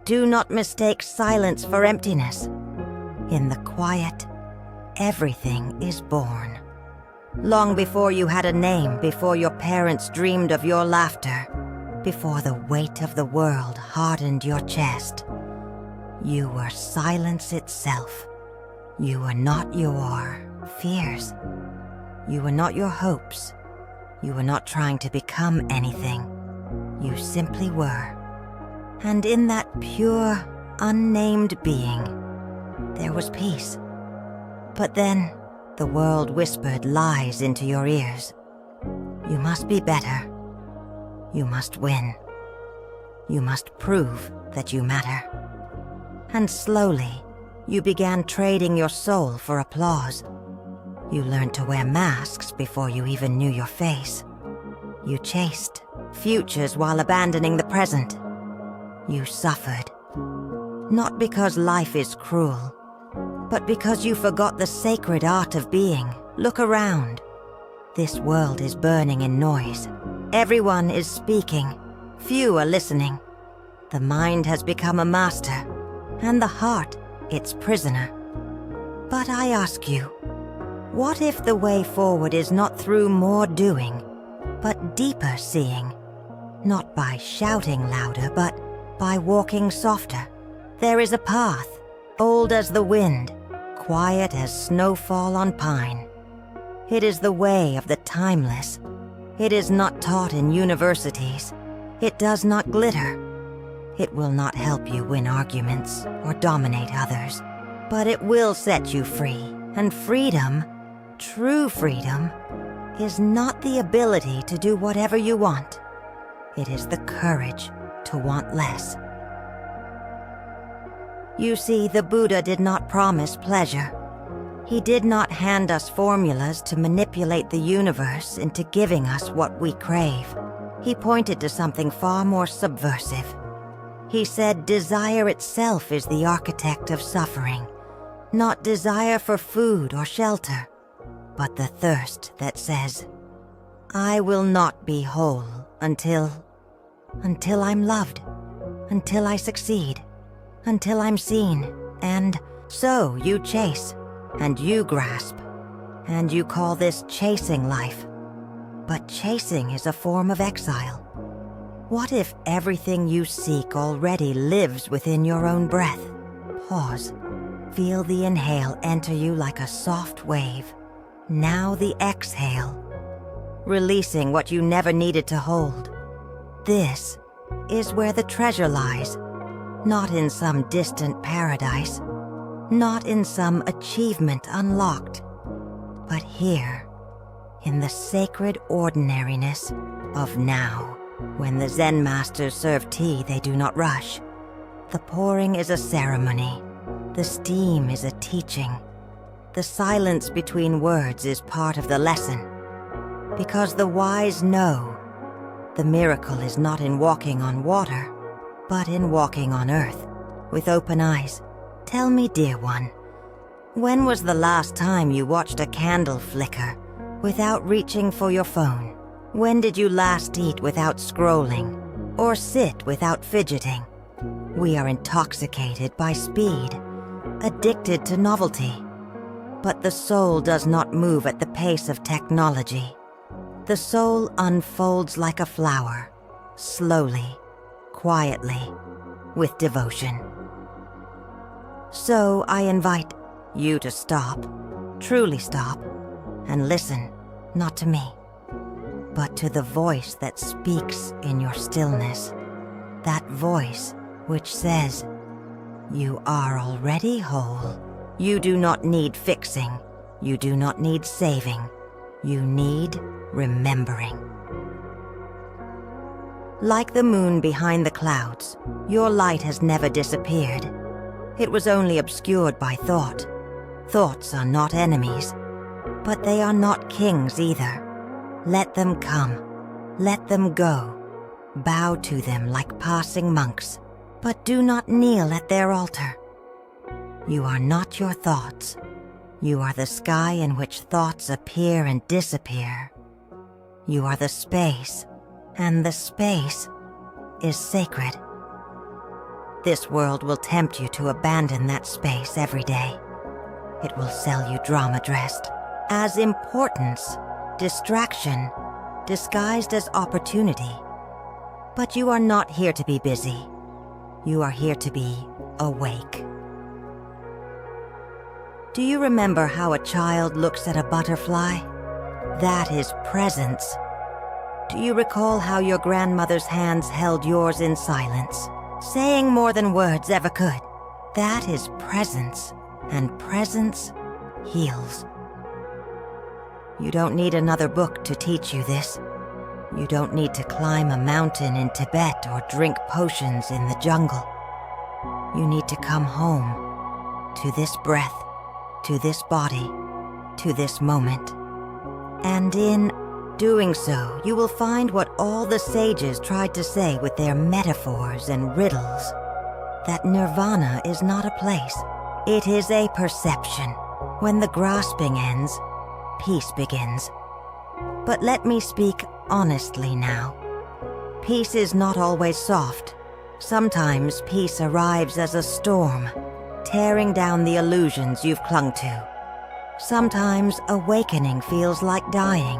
Do not mistake silence for emptiness. In the quiet, everything is born. Long before you had a name, before your parents dreamed of your laughter, before the weight of the world hardened your chest, you were silence itself. You were not your fears. You were not your hopes. You were not trying to become anything. You simply were. And in that pure, unnamed being, there was peace. But then, the world whispered lies into your ears. You must be better. You must win. You must prove that you matter. And slowly, you began trading your soul for applause. You learned to wear masks before you even knew your face. You chased futures while abandoning the present. You suffered. Not because life is cruel, but because you forgot the sacred art of being. Look around. This world is burning in noise. Everyone is speaking. Few are listening. The mind has become a master, and the heart its prisoner. But I ask you, what if the way forward is not through more doing, but deeper seeing? Not by shouting louder, but by walking softer. There is a path, old as the wind, quiet as snowfall on pine. It is the way of the timeless. It is not taught in universities. It does not glitter. It will not help you win arguments or dominate others, but it will set you free. And freedom, true freedom, is not the ability to do whatever you want. It is the courage to want less. You see, the Buddha did not promise pleasure. He did not hand us formulas to manipulate the universe into giving us what we crave. He pointed to something far more subversive. He said desire itself is the architect of suffering, not desire for food or shelter, but the thirst that says, I will not be whole until I'm loved, until I succeed, until I'm seen. And so you chase, and you grasp, and you call this chasing life. But chasing is a form of exile. What if everything you seek already lives within your own breath? Pause. Feel the inhale enter you like a soft wave. Now the exhale, releasing what you never needed to hold. This is where the treasure lies, not in some distant paradise, not in some achievement unlocked, but here, in the sacred ordinariness of now. When the Zen masters serve tea, they do not rush. The pouring is a ceremony. The steam is a teaching. The silence between words is part of the lesson. Because the wise know the miracle is not in walking on water, but in walking on earth with open eyes. Tell me, dear one, when was the last time you watched a candle flicker without reaching for your phone? When did you last eat without scrolling, or sit without fidgeting? We are intoxicated by speed, addicted to novelty. But the soul does not move at the pace of technology. The soul unfolds like a flower, slowly, quietly, with devotion. So I invite you to stop, truly stop, and listen, not to me, but to the voice that speaks in your stillness. That voice which says, you are already whole. You do not need fixing. You do not need saving. You need remembering. Like the moon behind the clouds, your light has never disappeared. It was only obscured by thought. Thoughts are not enemies, but they are not kings either. Let them come. Let them go. Bow to them like passing monks, but do not kneel at their altar. You are not your thoughts. You are the sky in which thoughts appear and disappear. You are the space, and the space is sacred. this world will tempt you to abandon that space every day. It will sell you drama dressed as importance, distraction, disguised as opportunity. But you are not here to be busy. You are here to be awake. Do you remember how a child looks at a butterfly? That is presence. Do you recall how your grandmother's hands held yours in silence, saying more than words ever could? That is presence, and presence heals. You don't need another book to teach you this. You don't need to climb a mountain in Tibet or drink potions in the jungle. You need to come home, to this breath, to this body, to this moment. And in doing so, you will find what all the sages tried to say with their metaphors and riddles, that nirvana is not a place. It is a perception. When the grasping ends, peace begins. But let me speak honestly now. Peace is not always soft. Sometimes peace arrives as a storm, tearing down the illusions you've clung to. Sometimes awakening feels like dying,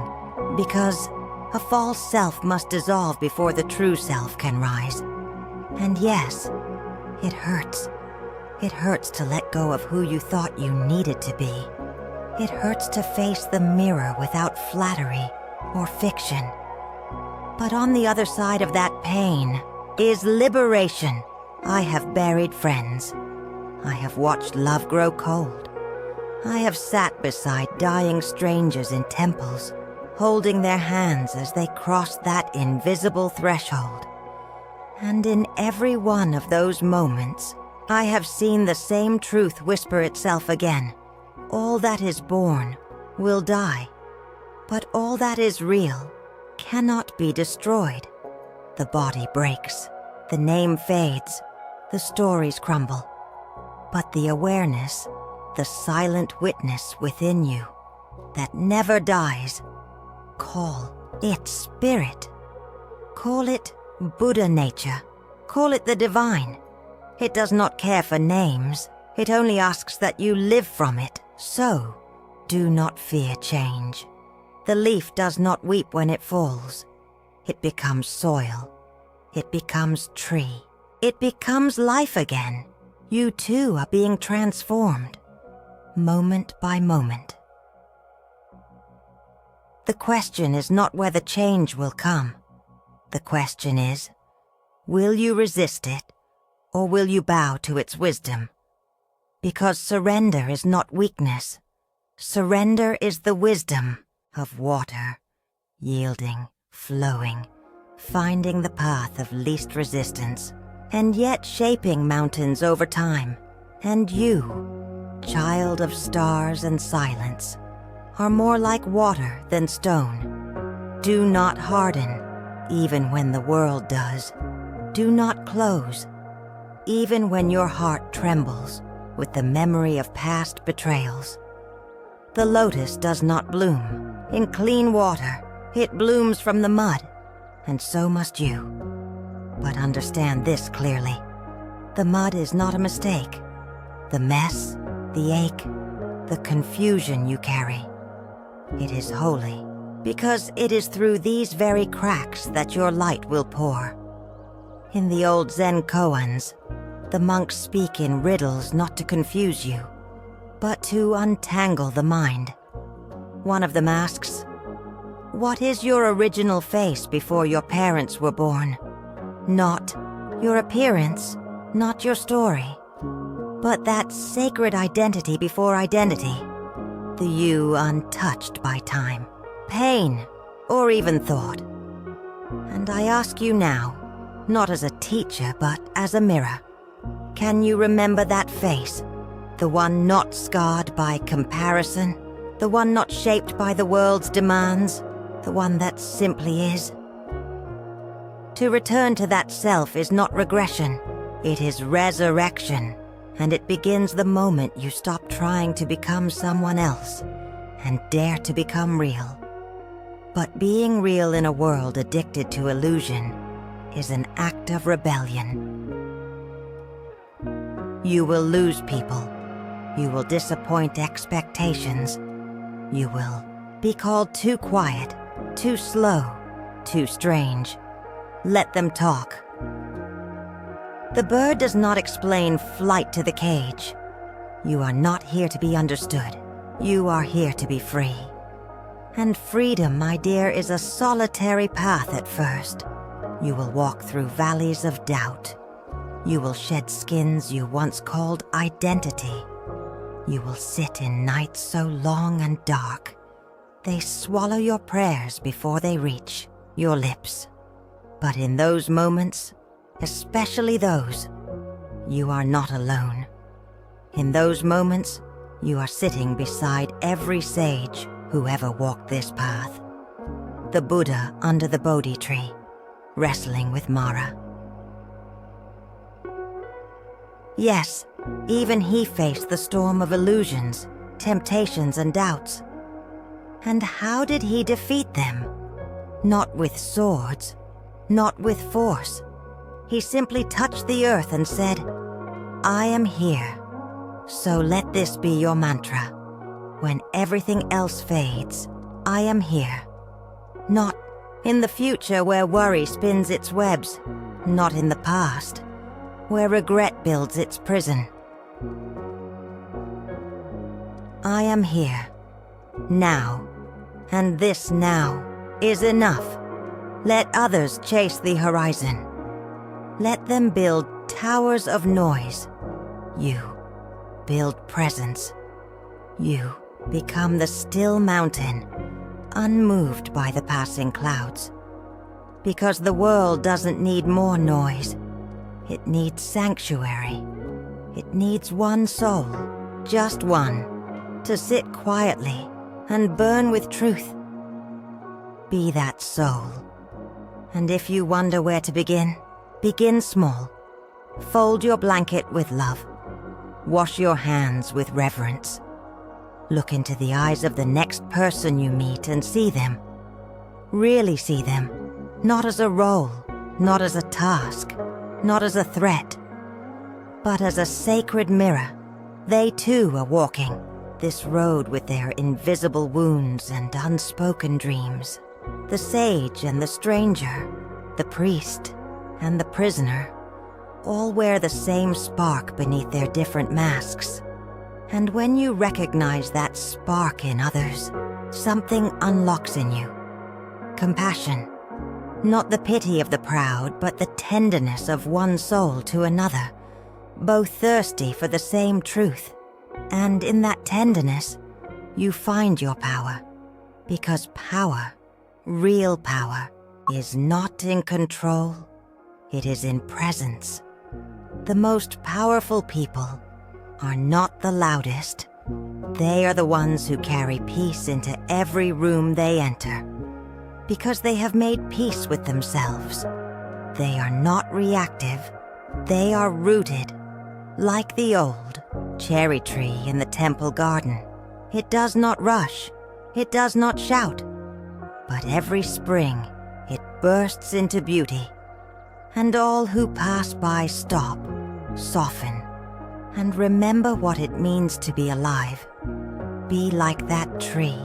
because a false self must dissolve before the true self can rise. And yes, it hurts. It hurts to let go of who you thought you needed to be. It hurts to face the mirror without flattery or fiction. But on the other side of that pain is liberation. I have buried friends. I have watched love grow cold. I have sat beside dying strangers in temples, holding their hands as they crossed that invisible threshold. And in every one of those moments, I have seen the same truth whisper itself again. All that is born will die, but all that is real cannot be destroyed. The body breaks, the name fades, the stories crumble. But the awareness, the silent witness within you that never dies, call it spirit. Call it Buddha nature. Call it the divine. It does not care for names. It only asks that you live from it. So, do not fear change. The leaf does not weep when it falls. It becomes soil. It becomes tree. It becomes life again. You too are being transformed, moment by moment. The question is not whether change will come. The question is, will you resist it, or will you bow to its wisdom? Because surrender is not weakness. Surrender is the wisdom of water, yielding, flowing, finding the path of least resistance, and yet shaping mountains over time. And you, child of stars and silence, are more like water than stone. Do not harden, even when the world does. Do not close, even when your heart trembles with the memory of past betrayals. The lotus does not bloom in clean water. It blooms from the mud, and so must you. But understand this clearly. The mud is not a mistake. The mess, the ache, the confusion you carry. It is holy, because it is through these very cracks that your light will pour. In the old Zen koans, the monks speak in riddles not to confuse you, but to untangle the mind. One of them asks, "What is your original face before your parents were born?" Not your appearance, not your story, but that sacred identity before identity, the you untouched by time, pain, or even thought. And I ask you now, not as a teacher, but as a mirror, can you remember that face? The one not scarred by comparison, the one not shaped by the world's demands, the one that simply is? To return to that self is not regression, it is resurrection, and it begins the moment you stop trying to become someone else and dare to become real. But being real in a world addicted to illusion is an act of rebellion. You will lose people. You will disappoint expectations. You will be called too quiet, too slow, too strange. Let them talk. The bird does not explain flight to the cage. You are not here to be understood. You are here to be free. And freedom, my dear, is a solitary path at first. You will walk through valleys of doubt. You will shed skins you once called identity. You will sit in nights so long and dark, they swallow your prayers before they reach your lips. But in those moments, especially those, you are not alone. In those moments, you are sitting beside every sage who ever walked this path. The Buddha under the Bodhi tree, wrestling with Mara. Yes, even he faced the storm of illusions, temptations, and doubts. And how did he defeat them? Not with swords, not with force. He simply touched the earth and said, "I am here, so let this be your mantra. When everything else fades, I am here." Not in the future where worry spins its webs, not in the past, where regret builds its prison. I am here, now, and this now is enough. Let others chase the horizon. Let them build towers of noise. You build presence. You become the still mountain, unmoved by the passing clouds. Because the world doesn't need more noise. It needs sanctuary. It needs one soul, just one, to sit quietly and burn with truth. Be that soul. And if you wonder where to begin, begin small. Fold your blanket with love. Wash your hands with reverence. Look into the eyes of the next person you meet and see them. Really see them, not as a role, not as a task, not as a threat, but as a sacred mirror. They too are walking this road with their invisible wounds and unspoken dreams. The sage and the stranger, the priest and the prisoner, all wear the same spark beneath their different masks. And when you recognize that spark in others, something unlocks in you. Compassion. Not the pity of the proud, but the tenderness of one soul to another, both thirsty for the same truth. And in that tenderness, you find your power. Because power, real power, is not in control, it is in presence. The most powerful people are not the loudest. They are the ones who carry peace into every room they enter. Because they have made peace with themselves. They are not reactive. They are rooted. Like the old cherry tree in the temple garden. It does not rush. It does not shout. But every spring, it bursts into beauty. And all who pass by stop, soften, and remember what it means to be alive. Be like that tree.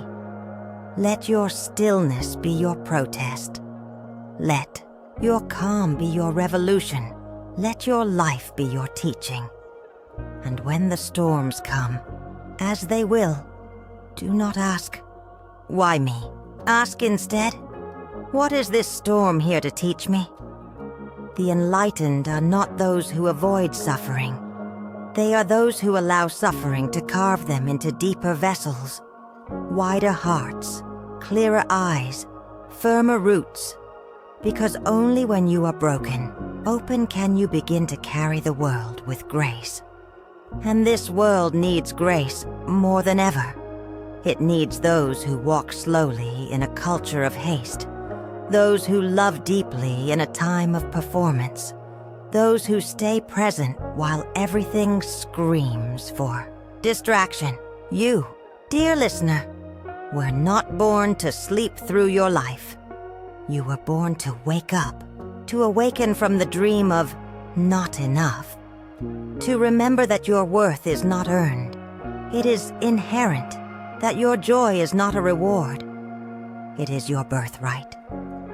Let your stillness be your protest. Let your calm be your revolution. Let your life be your teaching. And when the storms come, as they will, do not ask, "Why me?" Ask instead, "What is this storm here to teach me?" The enlightened are not those who avoid suffering. They are those who allow suffering to carve them into deeper vessels. Wider hearts, clearer eyes, firmer roots. Because only when you are broken, open can you begin to carry the world with grace. And this world needs grace more than ever. It needs those who walk slowly in a culture of haste. Those who love deeply in a time of performance. Those who stay present while everything screams for distraction. You, dear listener, were not born to sleep through your life. You were born to wake up, to awaken from the dream of not enough, To remember that your worth is not earned. It is inherent, that your joy is not a reward. It is your birthright.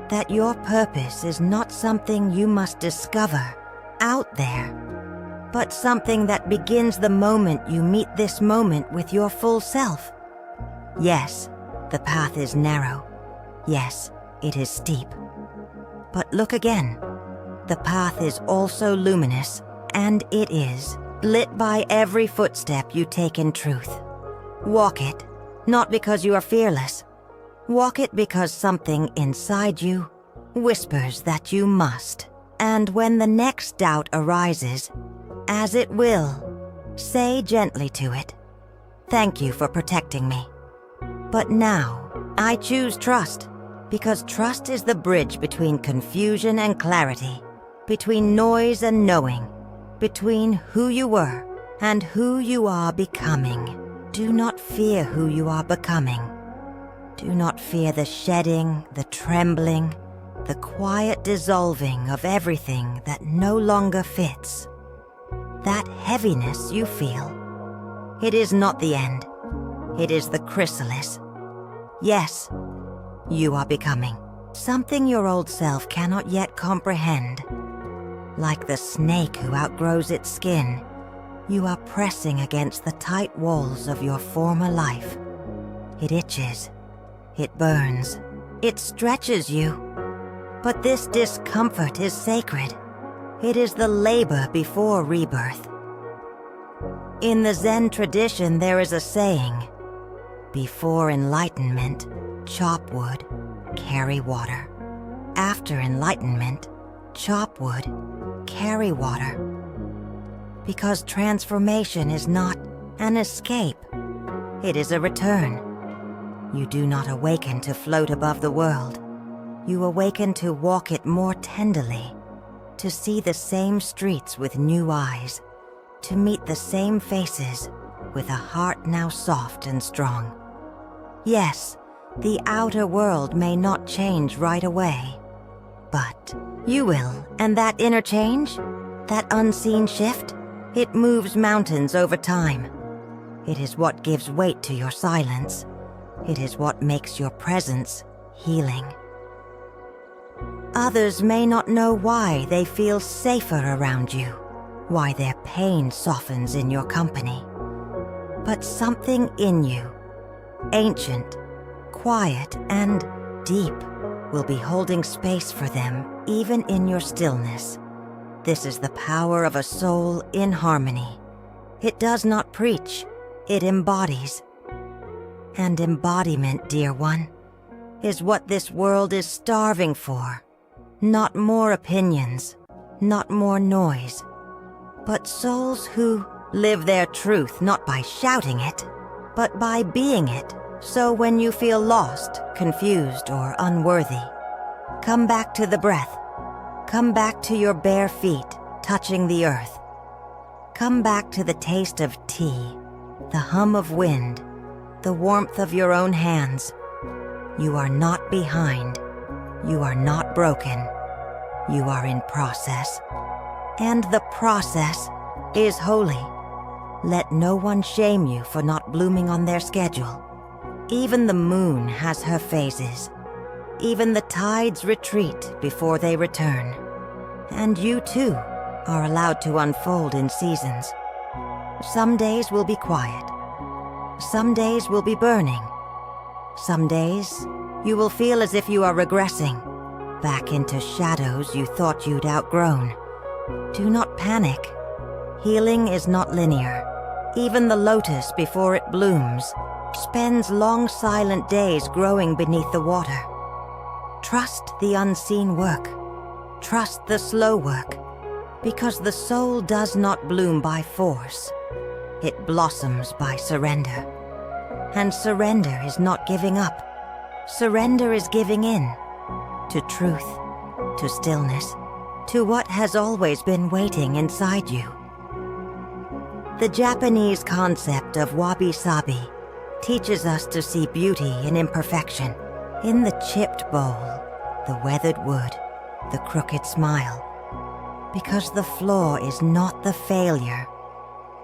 That your purpose is not something you must discover out there, but something that begins the moment you meet this moment with your full self. Yes, the path is narrow. Yes, it is steep. But look again. The path is also luminous, and it is lit by every footstep you take in truth. Walk it, not because you are fearless. Walk it because something inside you whispers that you must. And when the next doubt arises, as it will, say gently to it, "Thank you for protecting me. But now, I choose trust, because trust is the bridge between confusion and clarity, between noise and knowing, between who you were and who you are becoming. Do not fear who you are becoming. Do not fear the shedding, the trembling, the quiet dissolving of everything that no longer fits. That heaviness you feel, it is not the end. It is the chrysalis. Yes, you are becoming something your old self cannot yet comprehend. Like the snake who outgrows its skin, you are pressing against the tight walls of your former life. It itches. It burns. It stretches you. But this discomfort is sacred. It is the labor before rebirth. In the Zen tradition, there is a saying, "Before enlightenment, chop wood, carry water. After enlightenment, chop wood, carry water." Because transformation is not an escape. It is a return. You do not awaken to float above the world. You awaken to walk it more tenderly, to see the same streets with new eyes, to meet the same faces with a heart now soft and strong. Yes, the outer world may not change right away, but you will, and that inner change, that unseen shift, it moves mountains over time. It is what gives weight to your silence. It is what makes your presence healing. Others may not know why they feel safer around you, why their pain softens in your company. But something in you, ancient, quiet, and deep, will be holding space for them even in your stillness. This is the power of a soul in harmony. It does not preach, it embodies. And embodiment, dear one, is what this world is starving for. Not more opinions, not more noise, but souls who live their truth not by shouting it, but by being it. So when you feel lost, confused, or unworthy, come back to the breath. Come back to your bare feet, touching the earth. Come back to the taste of tea, the hum of wind, the warmth of your own hands. You are not behind. You are not broken. You are in process. And the process is holy. Let no one shame you for not blooming on their schedule. Even the moon has her phases. Even the tides retreat before they return. And you too are allowed to unfold in seasons. Some days will be quiet. Some days will be burning. Some days you will feel as if you are regressing back into shadows you thought you'd outgrown. Do not panic. Healing is not linear. Even the lotus before it blooms spends long silent days growing beneath the water. Trust the unseen work. Trust the slow work, because the soul does not bloom by force. It blossoms by surrender. And surrender is not giving up. Surrender is giving in to truth, to stillness, to what has always been waiting inside you. The Japanese concept of wabi-sabi teaches us to see beauty in imperfection, in the chipped bowl, the weathered wood, the crooked smile. Because the flaw is not the failure.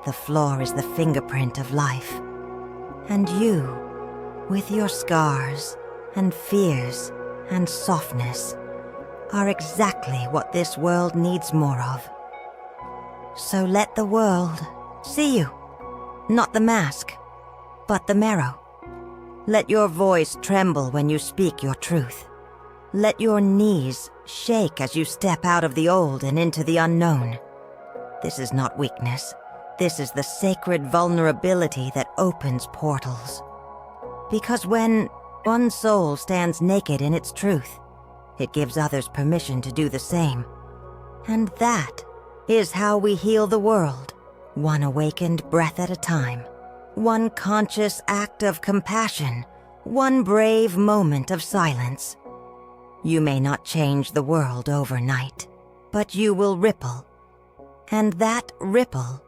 The flaw is the fingerprint of life. And you, with your scars and fears and softness, are exactly what this world needs more of. So let the world see you, not the mask, but the marrow. Let your voice tremble when you speak your truth. Let your knees shake as you step out of the old and into the unknown. This is not weakness. This is the sacred vulnerability that opens portals. Because when one soul stands naked in its truth, it gives others permission to do the same. And that is how we heal the world, one awakened breath at a time, one conscious act of compassion, one brave moment of silence. You may not change the world overnight, but you will ripple, and that ripple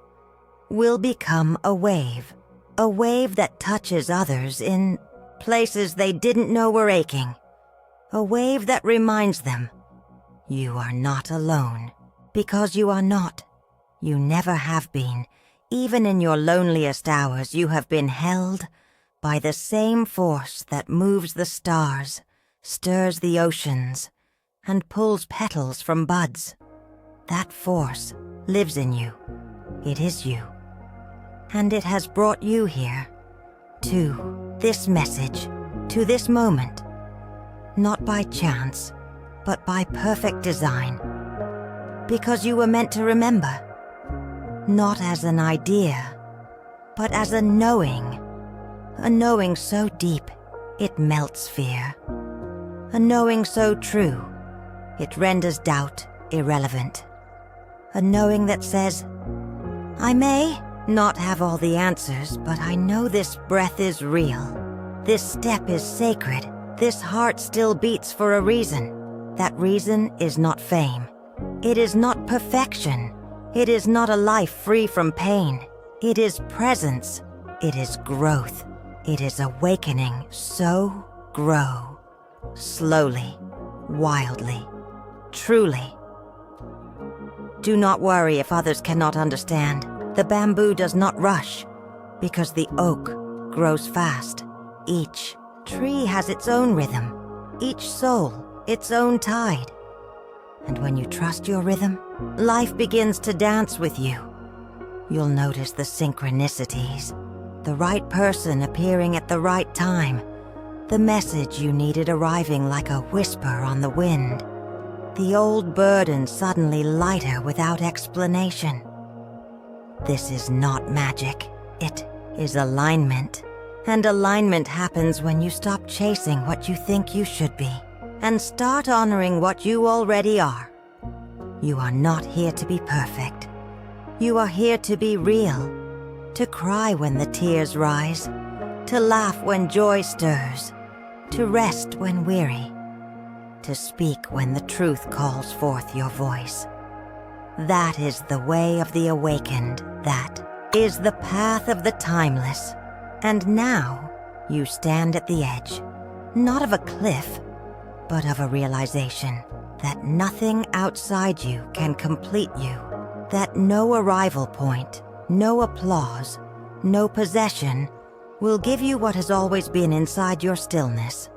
will become a wave that touches others in places they didn't know were aching, a wave that reminds them, you are not alone, because you are not. You never have been. Even in your loneliest hours, you have been held by the same force that moves the stars, stirs the oceans, and pulls petals from buds. That force lives in you. It is you. And it has brought you here, to this message, to this moment, not by chance, but by perfect design. Because you were meant to remember, not as an idea, but as a knowing so deep it melts fear, a knowing so true it renders doubt irrelevant, a knowing that says, I may not have all the answers, but I know this breath is real, this step is sacred, this heart still beats for a reason. That reason is not fame. It is not perfection. It is not a life free from pain. It is presence. It is growth. It is awakening. So grow. Slowly, wildly, truly. Do not worry if others cannot understand. The bamboo does not rush, because the oak grows fast. Each tree has its own rhythm, each soul its own tide. And when you trust your rhythm, life begins to dance with you. You'll notice the synchronicities, the right person appearing at the right time, the message you needed arriving like a whisper on the wind, the old burden suddenly lighter without explanation. This is not magic. It is alignment. And alignment happens when you stop chasing what you think you should be and start honoring what you already are. You are not here to be perfect. You are here to be real, to cry when the tears rise, to laugh when joy stirs, to rest when weary, to speak when the truth calls forth your voice. That is the way of the awakened. That is the path of the timeless. And now you stand at the edge, not of a cliff, but of a realization that nothing outside you can complete you, that no arrival point, no applause, no possession will give you what has always been inside your stillness,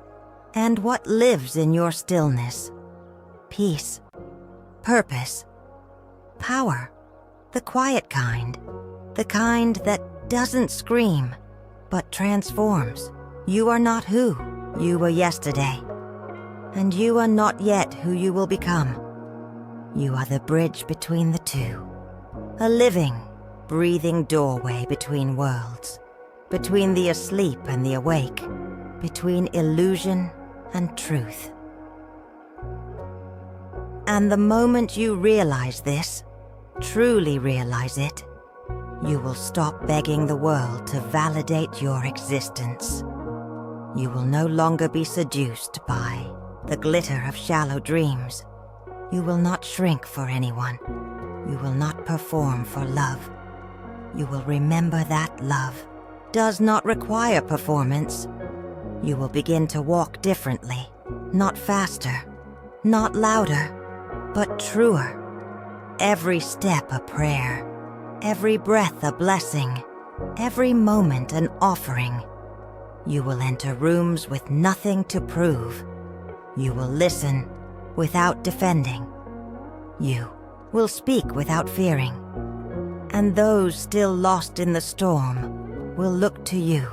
and what lives in your stillness: peace, purpose, power, the quiet kind, the kind that doesn't scream, but transforms. You are not who you were yesterday, and you are not yet who you will become. You are the bridge between the two, a living, breathing doorway between worlds, between the asleep and the awake, between illusion and truth. And the moment you realize this, truly realize it, you will stop begging the world to validate your existence. You will no longer be seduced by the glitter of shallow dreams. You will not shrink for anyone. You will not perform for love. You will remember that love does not require performance. You will begin to walk differently, not faster, not louder, but truer. every step a prayer, every breath a blessing, every moment an offering. You will enter rooms with nothing to prove. You will listen without defending. You will speak without fearing. And those still lost in the storm will look to you,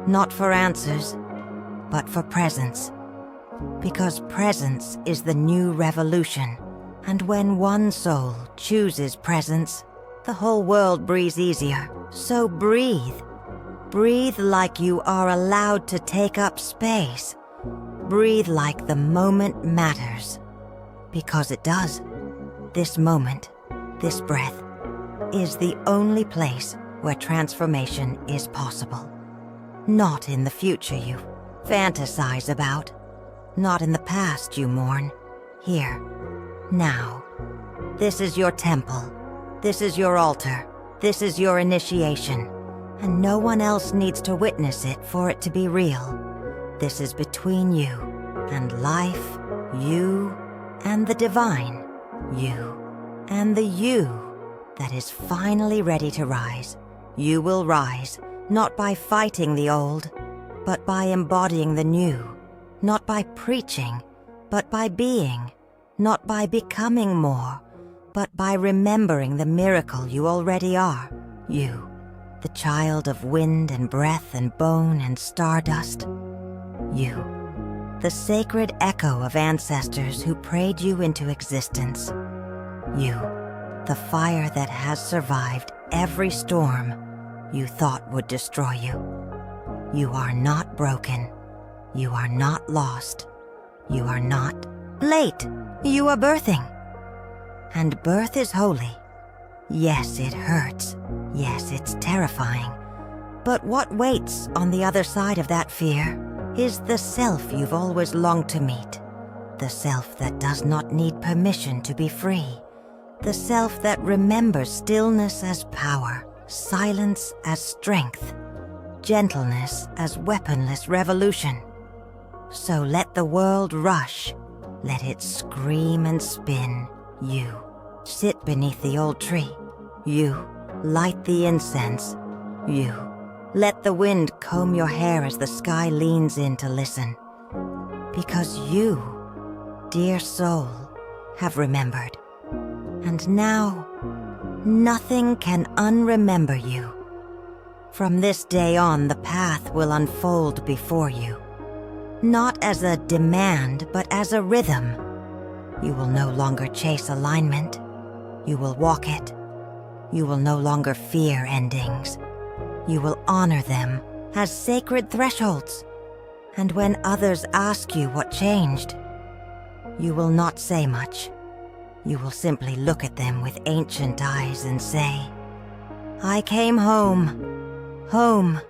not for answers, but for presence. Because presence is the new revolution, and when one soul chooses presence, the whole world breathes easier. So breathe. Breathe like you are allowed to take up space. Breathe like the moment matters. Because it does. This moment, this breath, is the only place where transformation is possible. Not in the future you fantasize about. Not in the past you mourn. Here, now. This is your temple. This is your altar. This is your initiation. And no one else needs to witness it for it to be real. This is between you and life, you and the divine, you and the you that is finally ready to rise. You will rise, not by fighting the old, but by embodying the new. Not by preaching, but by being. Not by becoming more, but by remembering the miracle you already are. You, the child of wind and breath and bone and stardust. You, the sacred echo of ancestors who prayed you into existence. You, the fire that has survived every storm you thought would destroy you. You are not broken. You are not lost. You are not late. You are birthing. And birth is holy. Yes, it hurts. Yes, it's terrifying. But what waits on the other side of that fear is the self you've always longed to meet. The self that does not need permission to be free. The self that remembers stillness as power, silence as strength, gentleness as weaponless revolution. So let the world rush. Let it scream and spin. You sit beneath the old tree. You light the incense. You let the wind comb your hair as the sky leans in to listen. Because you, dear soul, have remembered. And now, nothing can unremember you. From this day on, the path will unfold before you. Not as a demand, but as a rhythm. You will no longer chase alignment. You will walk it. You will no longer fear endings. You will honor them as sacred thresholds. And when others ask you what changed, you will not say much. You will simply look at them with ancient eyes and say, I came home. Home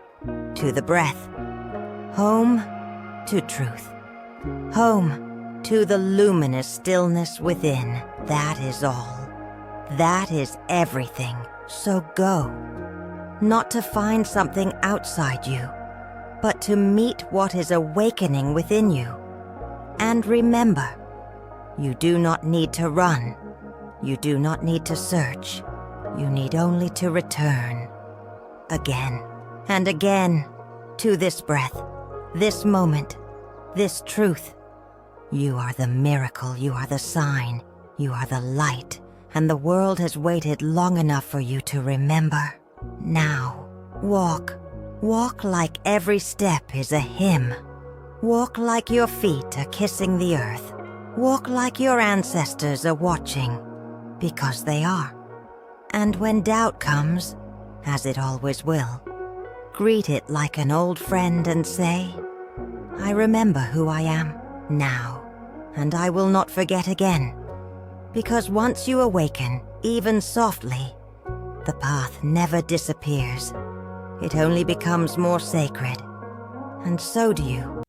to the breath. Home to truth. Home to the luminous stillness within. That is all. That is everything. So go. Not to find something outside you, but to meet what is awakening within you. And remember, you do not need to run. You do not need to search. You need only to return. Again and again to this breath, this moment, this truth. You are the miracle, you are the sign, you are the light, and the world has waited long enough for you to remember. Now, walk. Walk like every step is a hymn. Walk like your feet are kissing the earth. Walk like your ancestors are watching, because they are. And when doubt comes, as it always will, greet it like an old friend and say, I remember who I am now, and I will not forget again. Because once you awaken, even softly, the path never disappears. It only becomes more sacred, and so do you.